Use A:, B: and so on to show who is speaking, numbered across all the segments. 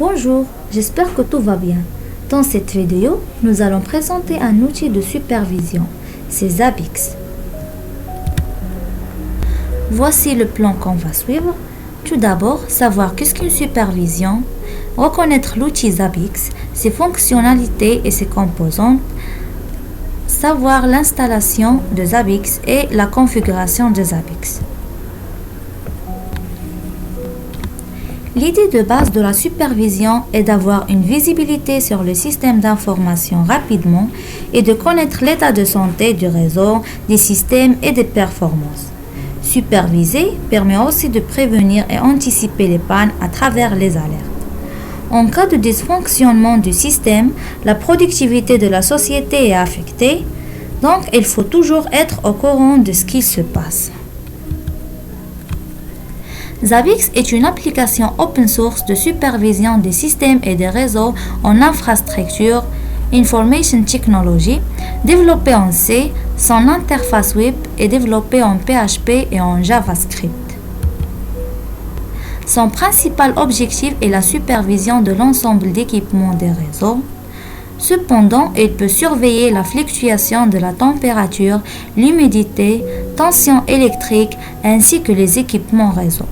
A: Bonjour, j'espère que tout va bien. Dans cette vidéo, nous allons présenter un outil de supervision, c'est Zabbix. Voici le plan qu'on va suivre. Tout d'abord, savoir qu'est-ce qu'une supervision, reconnaître l'outil Zabbix, ses fonctionnalités et ses composantes, savoir l'installation de Zabbix et la configuration de Zabbix. L'idée de base de la supervision est d'avoir une visibilité sur le système d'information rapidement et de connaître l'état de santé du réseau, des systèmes et des performances. Superviser permet aussi de prévenir et anticiper les pannes à travers les alertes. En cas de dysfonctionnement du système, la productivité de la société est affectée, donc il faut toujours être au courant de ce qui se passe. Zabbix est une application open source de supervision des systèmes et des réseaux en infrastructure Information Technology, développée en C. Son interface web est développée en PHP et en JavaScript. Son principal objectif est la supervision de l'ensemble d'équipements des réseaux. Cependant, il peut surveiller la fluctuation de la température, l'humidité, tension électrique ainsi que les équipements réseau.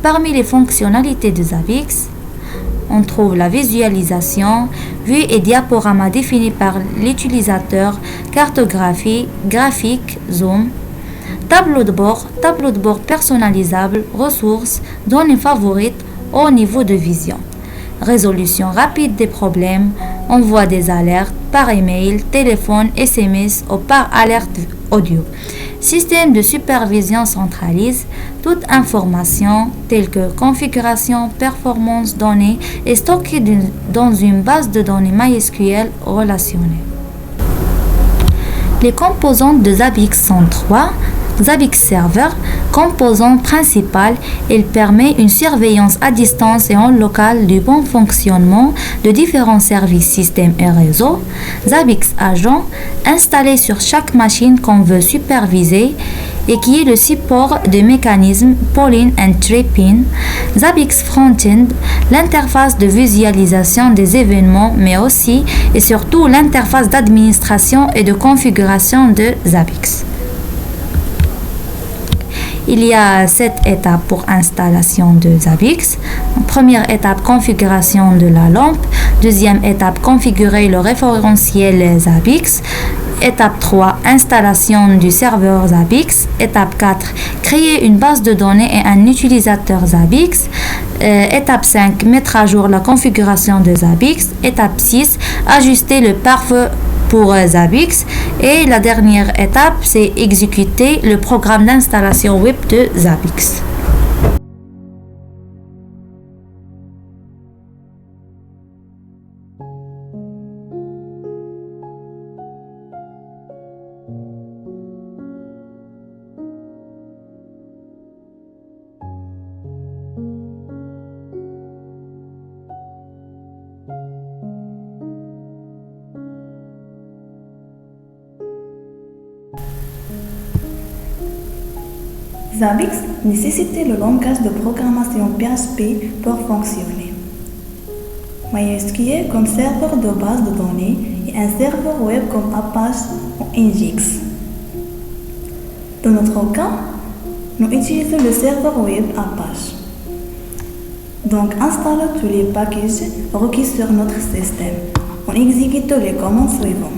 A: Parmi les fonctionnalités de Zabbix, on trouve la visualisation, vue et diaporama définis par l'utilisateur, cartographie, graphique, zoom, tableau de bord personnalisable, ressources, données favorites au niveau de vision, résolution rapide des problèmes, envoi des alertes par email, téléphone, SMS ou par alerte audio. Système de supervision centralise toute information telle que configuration, performance, données est stockée dans une base de données MySQL relationnelle. Les composantes de Zabbix sont trois. Zabbix Server, composant principal, il permet une surveillance à distance et en local du bon fonctionnement de différents services, systèmes et réseaux. Zabbix Agent, installé sur chaque machine qu'on veut superviser et qui est le support des mécanismes pull-in and trip-in. Zabbix Frontend, l'interface de visualisation des événements, mais aussi et surtout l'interface d'administration et de configuration de Zabbix. Il y a 7 étapes pour installation de Zabbix. Première étape, configuration de la lampe. Deuxième étape, configurer le référentiel Zabbix. Étape 3, installation du serveur Zabbix. Étape 4, créer une base de données et un utilisateur Zabbix. Étape 5, mettre à jour la configuration de Zabbix. Étape 6, ajuster le pare-feu pour Zabbix. Et la dernière étape, c'est exécuter le programme d'installation web de Zabbix.
B: Zabbix nécessitait le langage de programmation PHP pour fonctionner. MySQL comme serveur de base de données et un serveur web comme Apache ou Nginx. Dans notre cas, nous utilisons le serveur web Apache. Donc, installons tous les packages requis sur notre système. On exécute les commandes suivantes.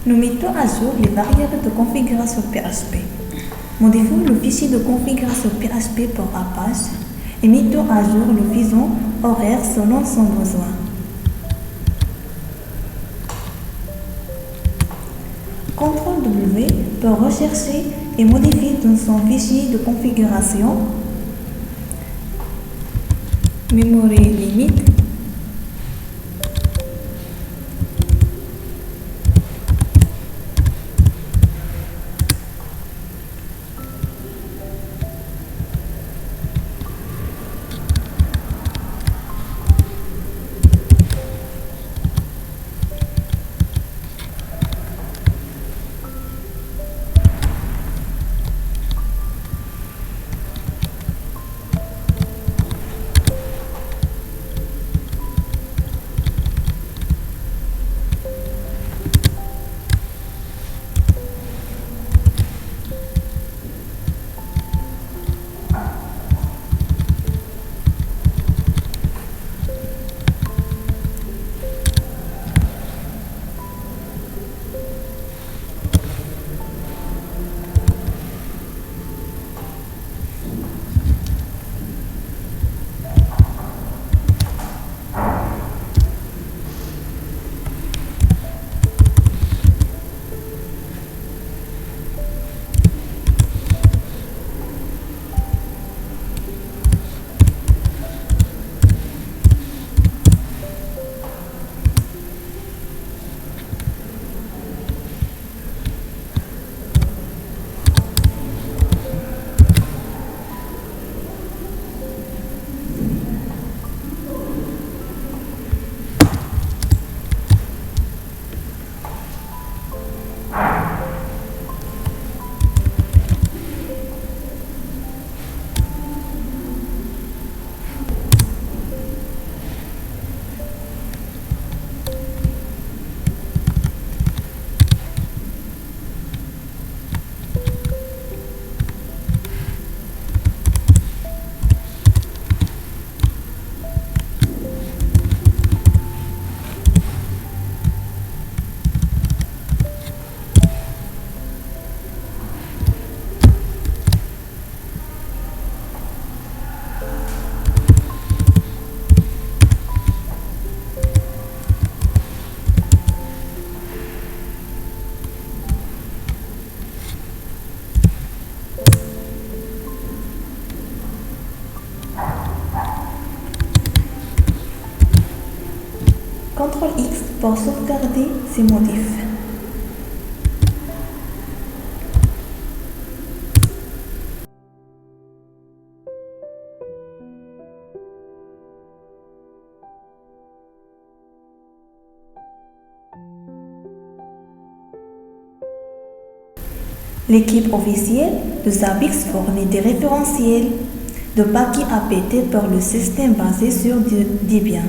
B: Nous mettons à jour les variables de configuration PHP. Modifions le fichier de configuration PHP pour Apache et mettons à jour le fuseau horaire selon son besoin. CTRL-W pour rechercher et modifier dans son fichier de configuration. Memory limite. CTRL-X pour sauvegarder ces modifs. L'équipe officielle de Zabbix fournit des référentiels de paquets APT pour le système basé sur Debian.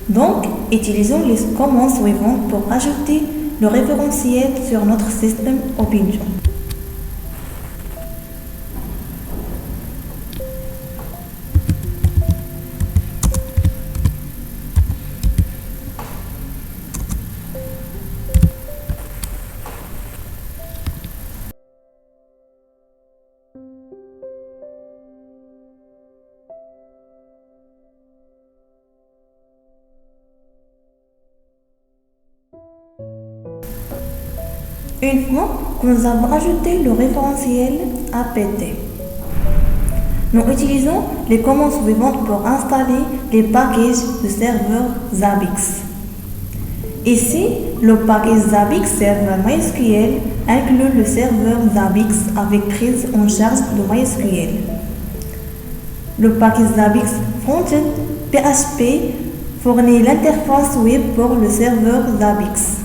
B: Donc, utilisons les commandes suivantes pour ajouter le référentiel sur notre système Ubuntu. Une fois que nous avons ajouté le référentiel APT, nous utilisons les commandes suivantes pour installer les packages de serveur Zabbix. Ici, le package Zabbix Server MySQL inclut le serveur Zabbix avec prise en charge de MySQL. Le package Zabbix Frontend PHP fournit l'interface web pour le serveur Zabbix.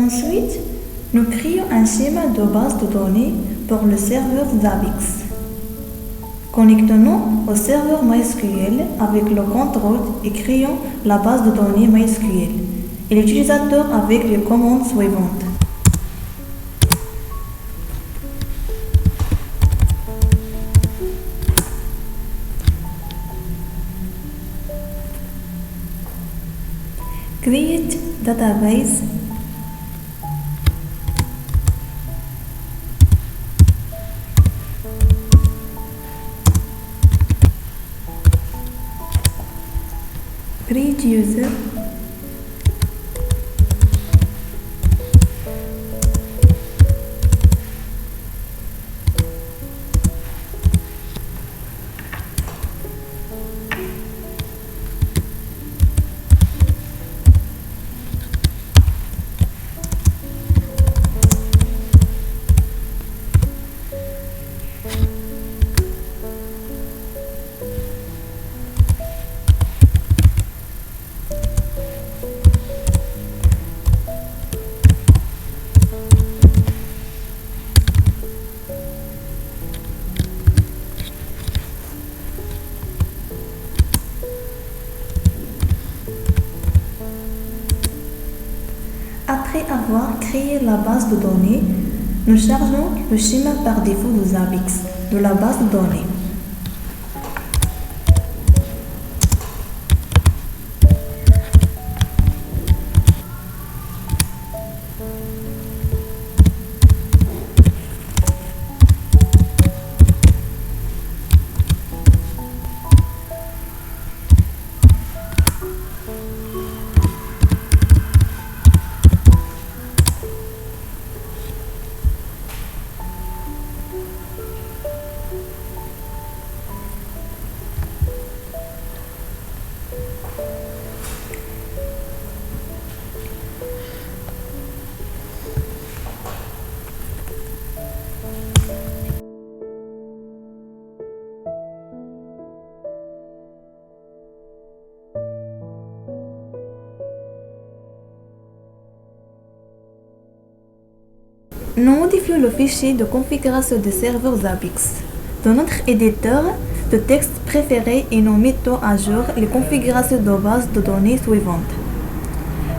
B: Ensuite, nous créons un schéma de base de données pour le serveur Zabbix. Connectons-nous au serveur MySQL avec le compte root et créons la base de données MySQL et l'utilisateur avec les commandes suivantes. Create database. Create user. Après avoir créé la base de données, nous chargeons le schéma par défaut de Zabbix de la base de données. Nous modifions le fichier de configuration du serveur Zabbix de notre éditeur de texte préféré et nous mettons à jour les configurations de base de données suivantes.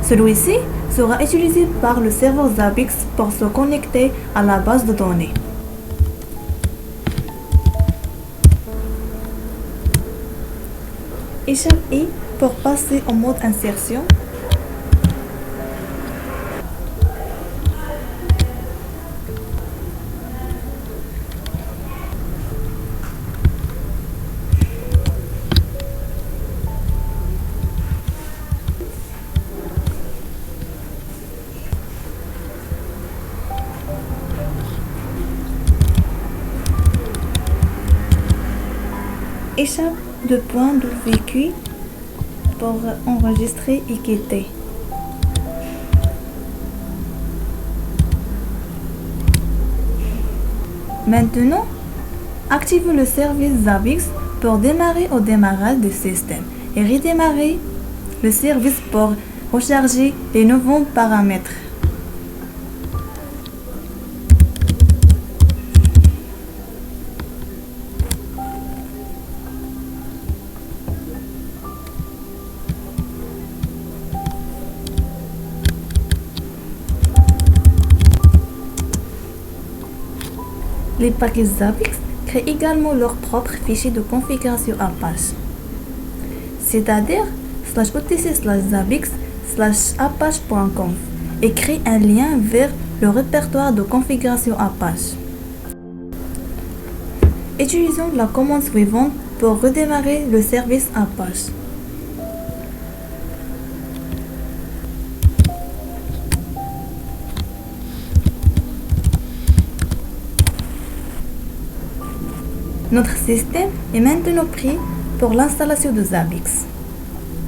B: Celui-ci sera utilisé par le serveur Zabbix pour se connecter à la base de données. Échappe I pour passer au mode insertion. Échappe de point de vécu pour enregistrer et quitter. Maintenant, activez le service Zabbix pour démarrer au démarrage du système et redémarrer le service pour recharger les nouveaux paramètres. Les packages Zabbix créent également leur propre fichier de configuration Apache, c'est-à-dire /otc/zabbix/apache.conf et créent un lien vers le répertoire de configuration Apache. Utilisons la commande suivante pour redémarrer le service Apache. Notre système est maintenant prêt pour l'installation de Zabbix.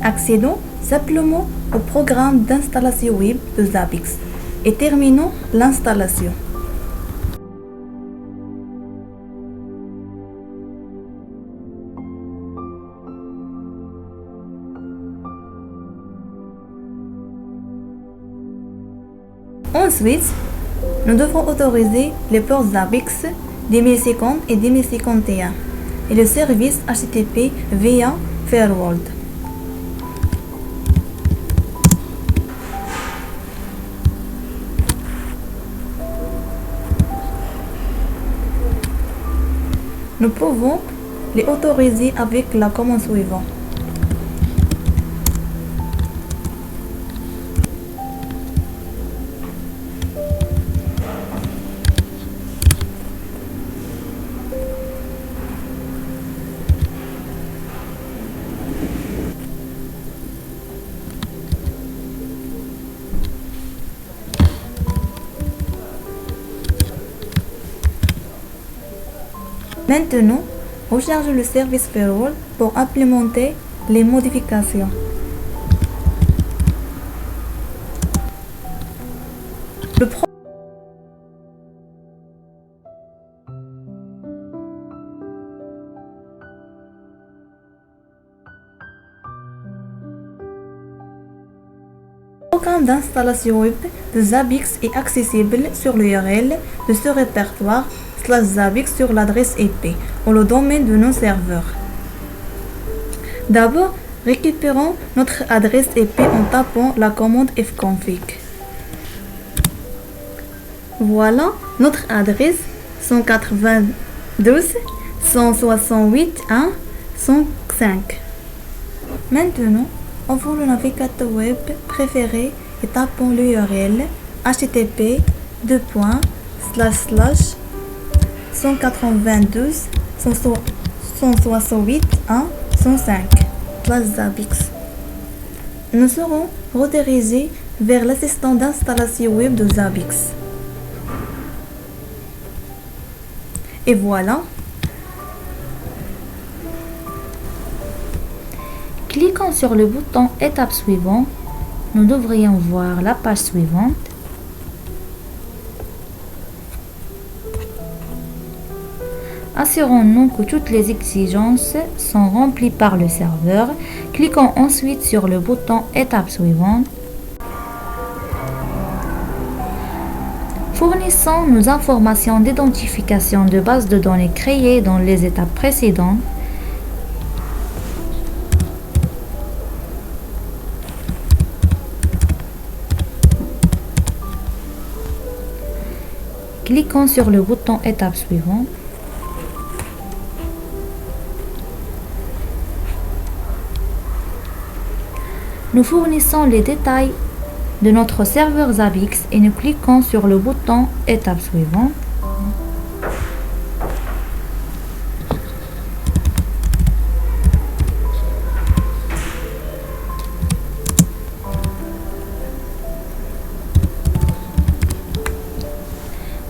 B: Accédons simplement au programme d'installation web de Zabbix et terminons l'installation. Ensuite, nous devons autoriser les ports Zabbix 2050 et 2051 et le service HTTP via Firewall. Nous pouvons les autoriser avec la commande suivante. Maintenant, recharge le service Firewall pour implémenter les modifications. Le programme d'installation web de Zabbix est accessible sur l'URL de ce répertoire /Zabbix sur l'adresse IP ou le domaine de nos serveurs. D'abord, récupérons notre adresse IP en tapant la commande fconfig. Voilà notre adresse 192.168.1.105. Maintenant, ouvrons le navigateur web préféré et tapons l'URL http://192.168.1.105/Zabbix. Nous serons redirigés vers l'assistant d'installation web de Zabbix. Et voilà.
A: Cliquons sur le bouton étape suivante. Nous devrions voir la page suivante. Assurons-nous que toutes les exigences sont remplies par le serveur. Cliquons ensuite sur le bouton étape suivante. Fournissons nos informations d'identification de base de données créées dans les étapes précédentes. Cliquons sur le bouton étape suivante. Nous fournissons les détails de notre serveur Zabbix et nous cliquons sur le bouton étape suivante.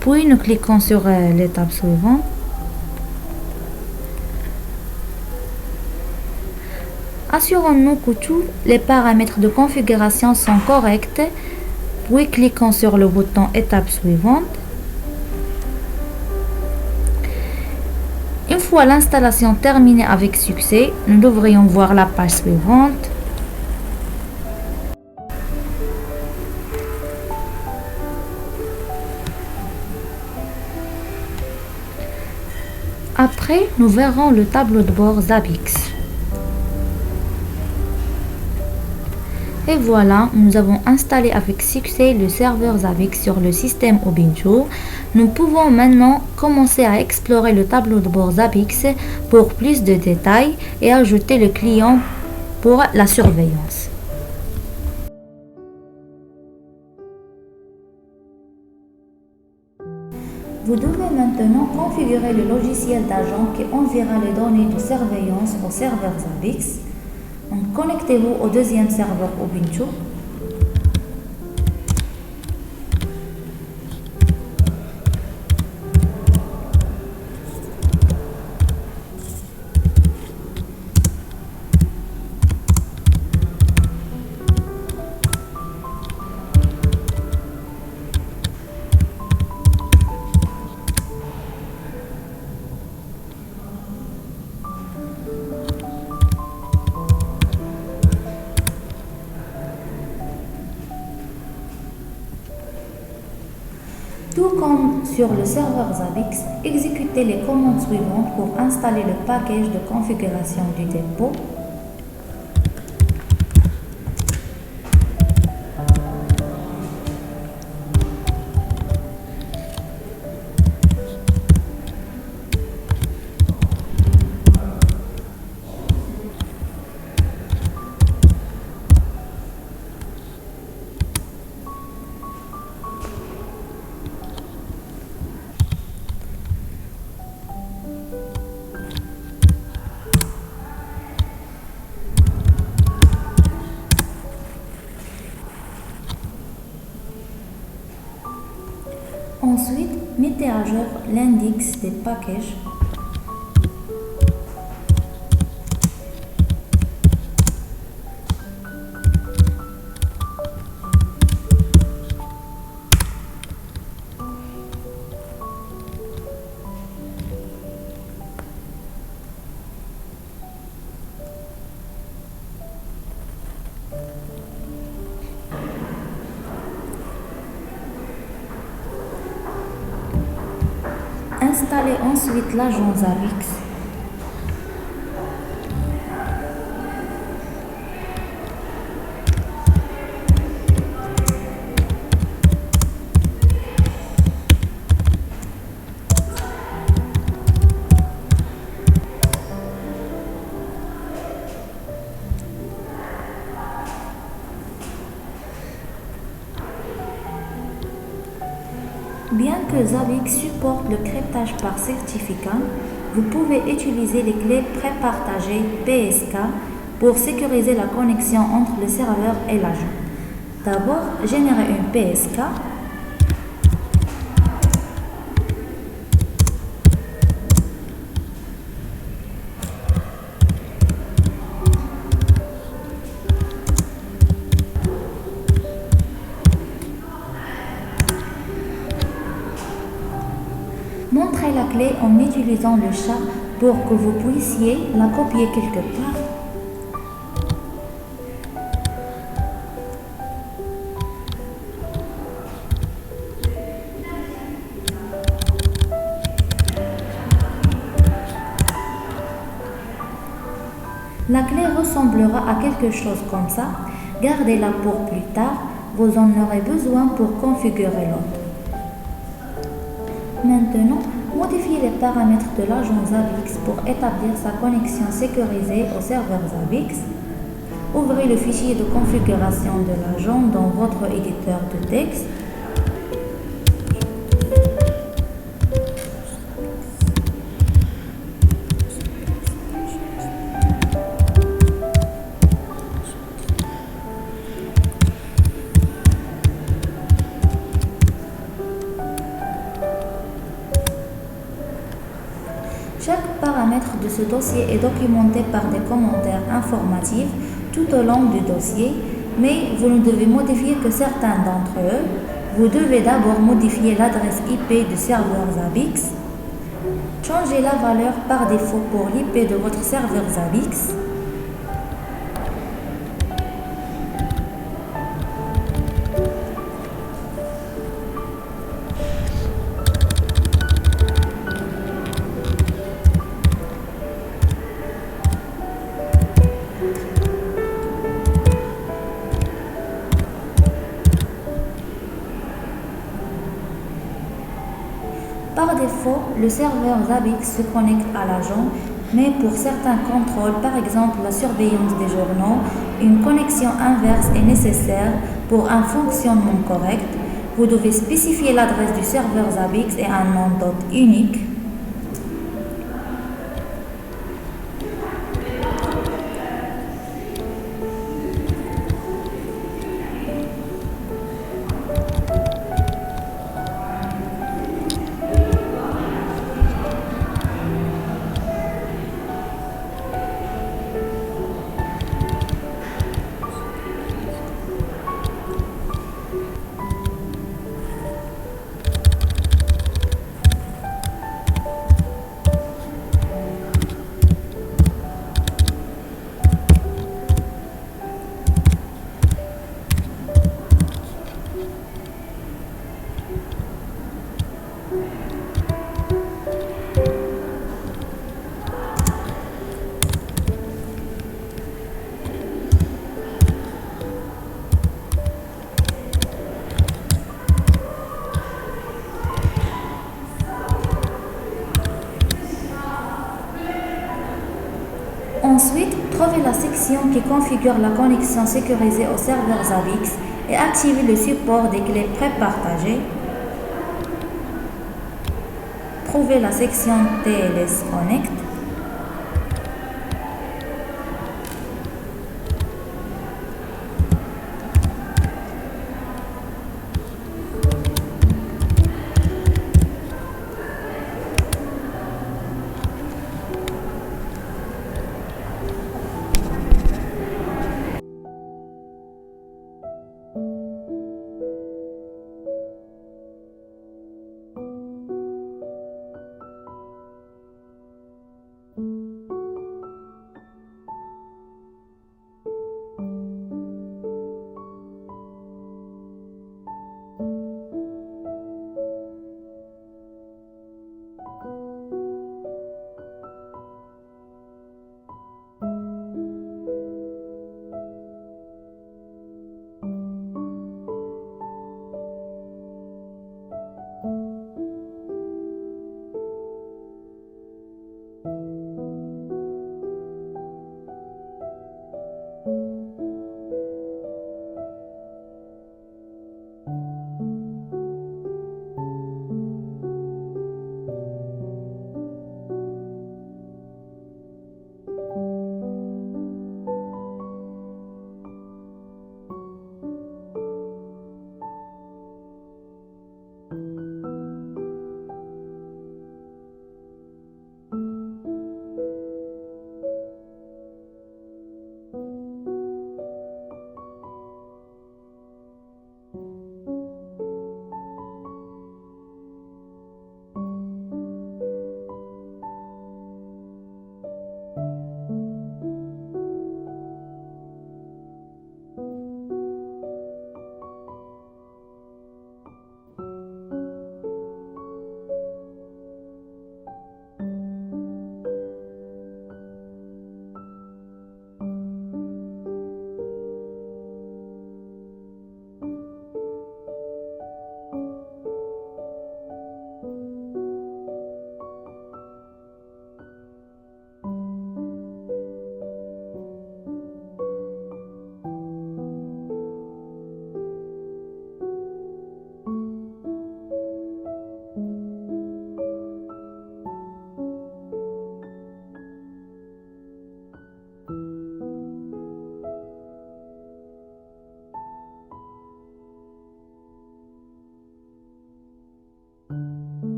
A: Puis nous cliquons sur l'étape suivante. Assurons-nous que tous les paramètres de configuration sont corrects. Puis cliquons sur le bouton étape suivante. Une fois l'installation terminée avec succès, nous devrions voir la page suivante. Après, nous verrons le tableau de bord Zabbix. Et voilà, nous avons installé avec succès le serveur Zabbix sur le système Ubuntu. Nous pouvons maintenant commencer à explorer le tableau de bord Zabbix pour plus de détails et ajouter le client pour la surveillance. Vous devez maintenant configurer le logiciel d'agent qui enverra les données de surveillance au serveur Zabbix. Donc, connectez-vous au deuxième serveur Ubuntu. Tout comme sur le serveur Zabbix, exécutez les commandes suivantes pour installer le package de configuration du dépôt. Ensuite, mettez à jour l'index des packages. Installez ensuite l'agent Zabbix. Bien que Zabbix supporte le cryptage par certificat, vous pouvez utiliser les clés prépartagées PSK pour sécuriser la connexion entre le serveur et l'agent. D'abord, générez une PSK. Montrez la clé en utilisant le chat pour que vous puissiez la copier quelque part. La clé ressemblera à quelque chose comme ça. Gardez-la pour plus tard, vous en aurez besoin pour configurer l'autre. Maintenant, modifiez les paramètres de l'agent Zabbix pour établir sa connexion sécurisée au serveur Zabbix. Ouvrez le fichier de configuration de l'agent dans votre éditeur de texte. Chaque paramètre de ce dossier est documenté par des commentaires informatifs tout au long du dossier, mais vous ne devez modifier que certains d'entre eux. Vous devez d'abord modifier l'adresse IP du serveur Zabbix. Changez la valeur par défaut pour l'IP de votre serveur Zabbix. Par défaut, le serveur Zabbix se connecte à l'agent, mais pour certains contrôles, par exemple la surveillance des journaux, une connexion inverse est nécessaire pour un fonctionnement correct. Vous devez spécifier l'adresse du serveur Zabbix et un nom d'hôte unique. section qui configure la connexion sécurisée au serveur Zabbix et active le support des clés prépartagées. Trouvez la section TLS Connect.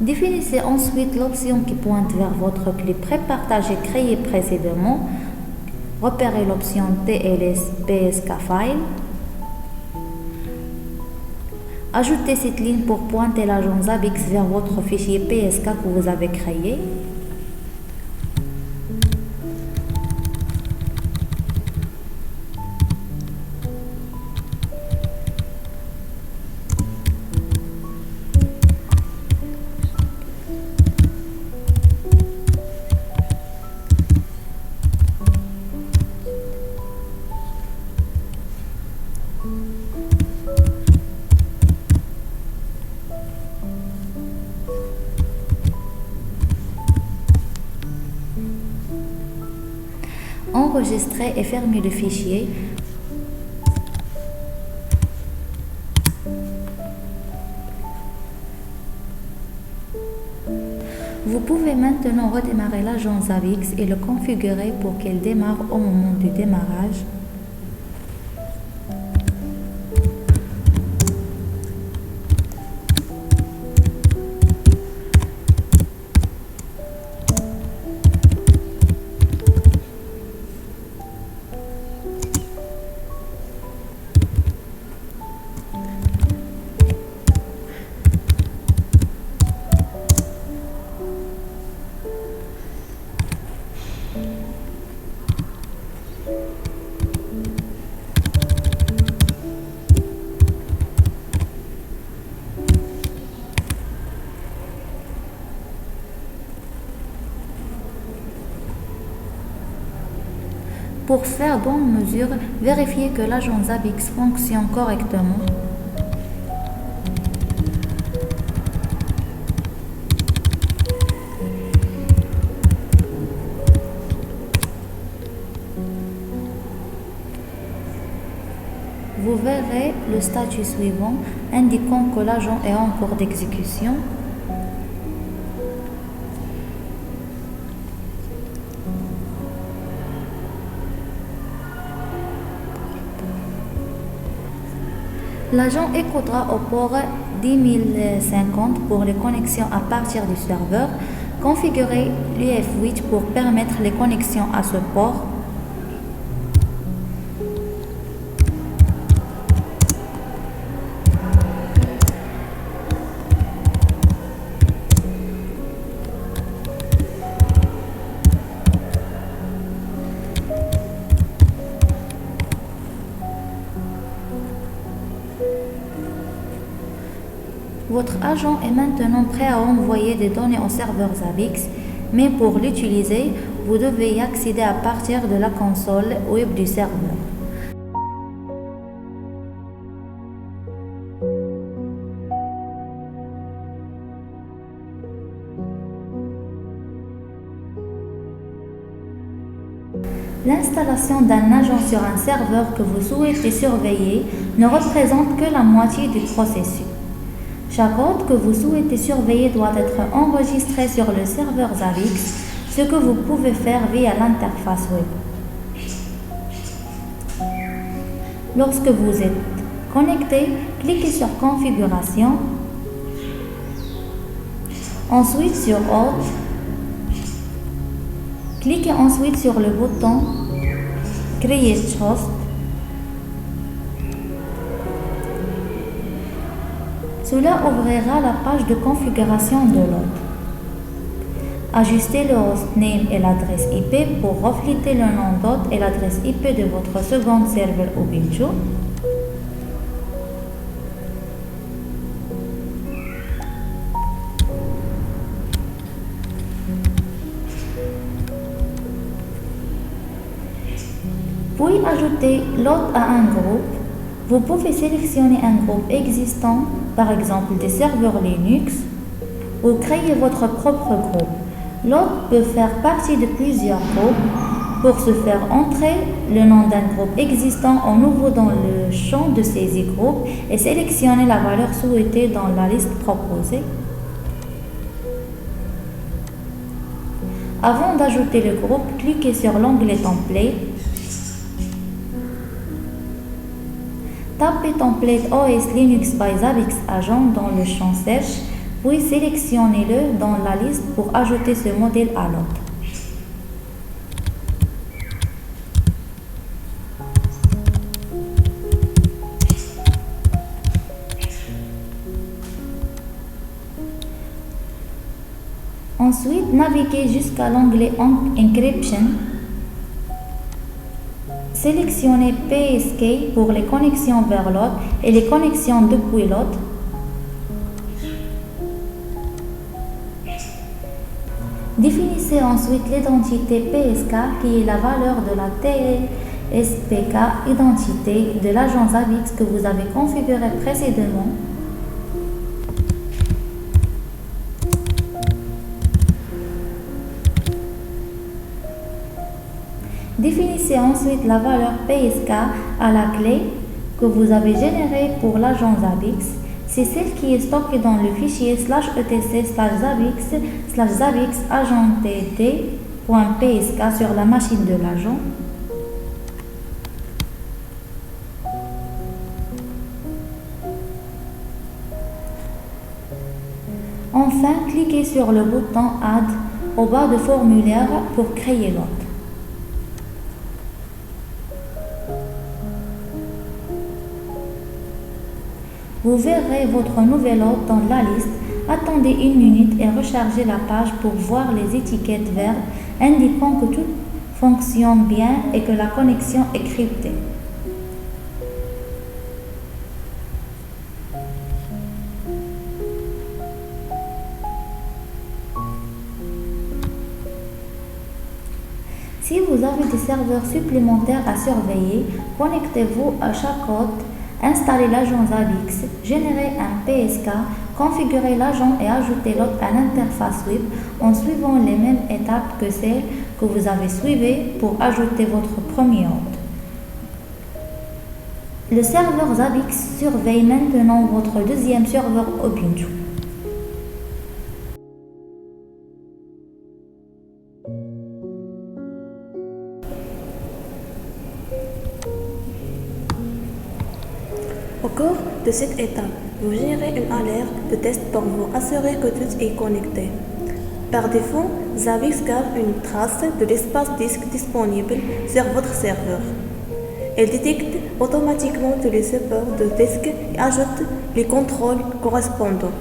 A: Définissez ensuite l'option qui pointe vers votre clé prépartagée créée précédemment. Repérez l'option TLS PSK File. Ajoutez cette ligne pour pointer l'agent Zabbix vers votre fichier PSK que vous avez créé. Enregistrez et fermez le fichier. Vous pouvez maintenant redémarrer l'agent Zabbix et le configurer pour qu'il démarre au moment du démarrage. Pour faire bonne mesure, vérifiez que l'agent Zabbix fonctionne correctement. Vous verrez le statut suivant indiquant que l'agent est en cours d'exécution. L'agent écoutera au port 10050 pour les connexions à partir du serveur. Configurez l'UF8 pour permettre les connexions à ce port. Votre agent est maintenant prêt à envoyer des données au serveur Zabbix, mais pour l'utiliser, vous devez y accéder à partir de la console web du serveur. L'installation d'un agent sur un serveur que vous souhaitez surveiller ne représente que la moitié du processus. Chaque hôte que vous souhaitez surveiller doit être enregistré sur le serveur Zabbix, ce que vous pouvez faire via l'interface web. Lorsque vous êtes connecté, cliquez sur Configuration, ensuite sur Hôte. Cliquez ensuite sur le bouton Create Host. Cela ouvrira la page de configuration de l'hôte. Ajustez le hostname et l'adresse IP pour refléter le nom d'hôte et l'adresse IP de votre second serveur Ubuntu. Puis ajouter l'hôte à un groupe. Vous pouvez sélectionner un groupe existant, par exemple des serveurs Linux, ou créer votre propre groupe. L'hôte peut faire partie de plusieurs groupes. Pour se faire entrer le nom d'un groupe existant en nouveau dans le champ de saisie groupe et sélectionner la valeur souhaitée dans la liste proposée. Avant d'ajouter le groupe, cliquez sur l'onglet Template. Tapez Template OS Linux by Zabbix Agent dans le champ Search, puis sélectionnez-le dans la liste pour ajouter ce modèle à l'hôte. Ensuite, naviguez jusqu'à l'onglet Encryption. Sélectionnez PSK pour les connexions vers l'hôte et les connexions depuis l'hôte. Définissez ensuite l'identité PSK qui est la valeur de la TLSPK identité de l'agent Zabbix que vous avez configuré précédemment. Définissez ensuite la valeur PSK à la clé que vous avez générée pour l'agent Zabbix. C'est celle qui est stockée dans le fichier /etc/zabbix agentd.psk sur la machine de l'agent. Enfin, cliquez sur le bouton Add au bas de formulaire pour créer l'hôte. Vous verrez votre nouvel hôte dans la liste. Attendez une minute et rechargez la page pour voir les étiquettes vertes indiquant que tout fonctionne bien et que la connexion est cryptée. Si vous avez des serveurs supplémentaires à surveiller, connectez-vous à chaque hôte. Installez l'agent Zabbix, générez un PSK, configurez l'agent et ajoutez l'hôte à l'interface web en suivant les mêmes étapes que celles que que vous avez suivi pour ajouter votre premier hôte. Le serveur Zabbix surveille maintenant votre deuxième serveur Ubuntu.
B: Au cours de cette étape, vous générez une alerte de test pour vous assurer que tout est connecté. Par défaut, Zabbix garde une trace de l'espace disque disponible sur votre serveur. Elle détecte automatiquement tous les supports de disque et ajoute les contrôles correspondants.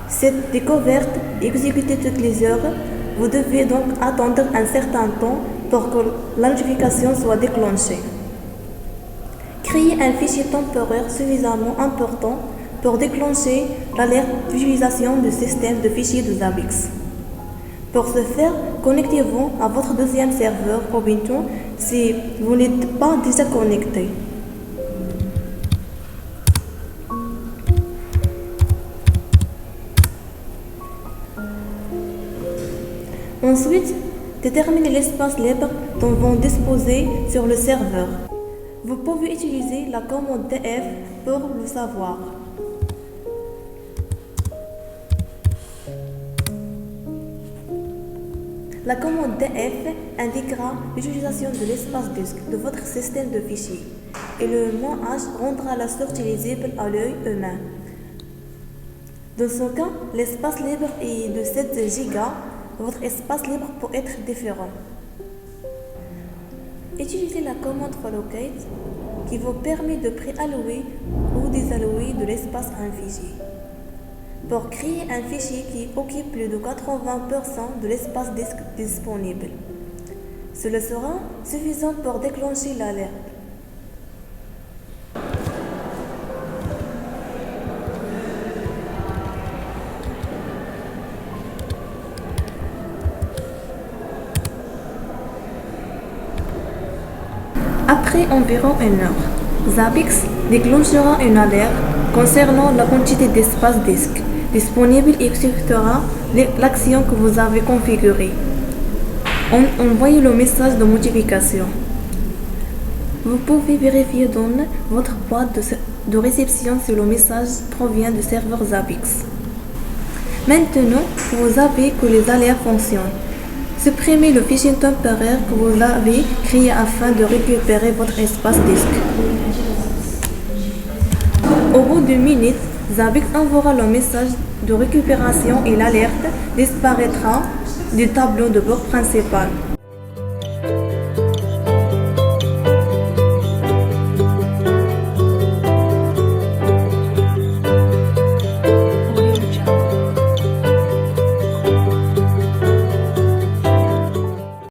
B: Cette découverte est exécutée toutes les heures. Vous devez donc attendre un certain temps pour que la notification soit déclenchée. Créez un fichier temporaire suffisamment important pour déclencher l'alerte d'utilisation du système de fichiers de Zabbix. Pour ce faire, connectez-vous à votre deuxième serveur Ubuntu si vous n'êtes pas déjà connecté. Ensuite, déterminez l'espace libre dont vous disposez sur le serveur. Vous pouvez utiliser la commande df pour le savoir. La commande df indiquera l'utilisation de l'espace disque de votre système de fichiers et le "-h rendra la sortie lisible à l'œil humain. Dans ce cas, l'espace libre est de 7 Go. Votre espace libre peut être différent. Utilisez la commande "allocate" qui vous permet de préallouer ou désallouer de l'espace à un fichier. Pour créer un fichier qui occupe plus de 80% de l'espace disque disponible. Cela sera suffisant pour déclencher l'alerte. Après environ une heure, Zabbix déclenchera une alerte concernant la quantité d'espace disque disponible et exécutera l'action que vous avez configurée. Envoyez le message de notification. Vous pouvez vérifier dans votre boîte de réception si le message provient du serveur Zabbix. Maintenant, vous savez que les alertes fonctionnent. Supprimez le fichier temporaire que vous avez créé afin de récupérer votre espace disque. Au bout d'une minute, Zabbix enverra le message de récupération et l'alerte disparaîtra du tableau de bord principal.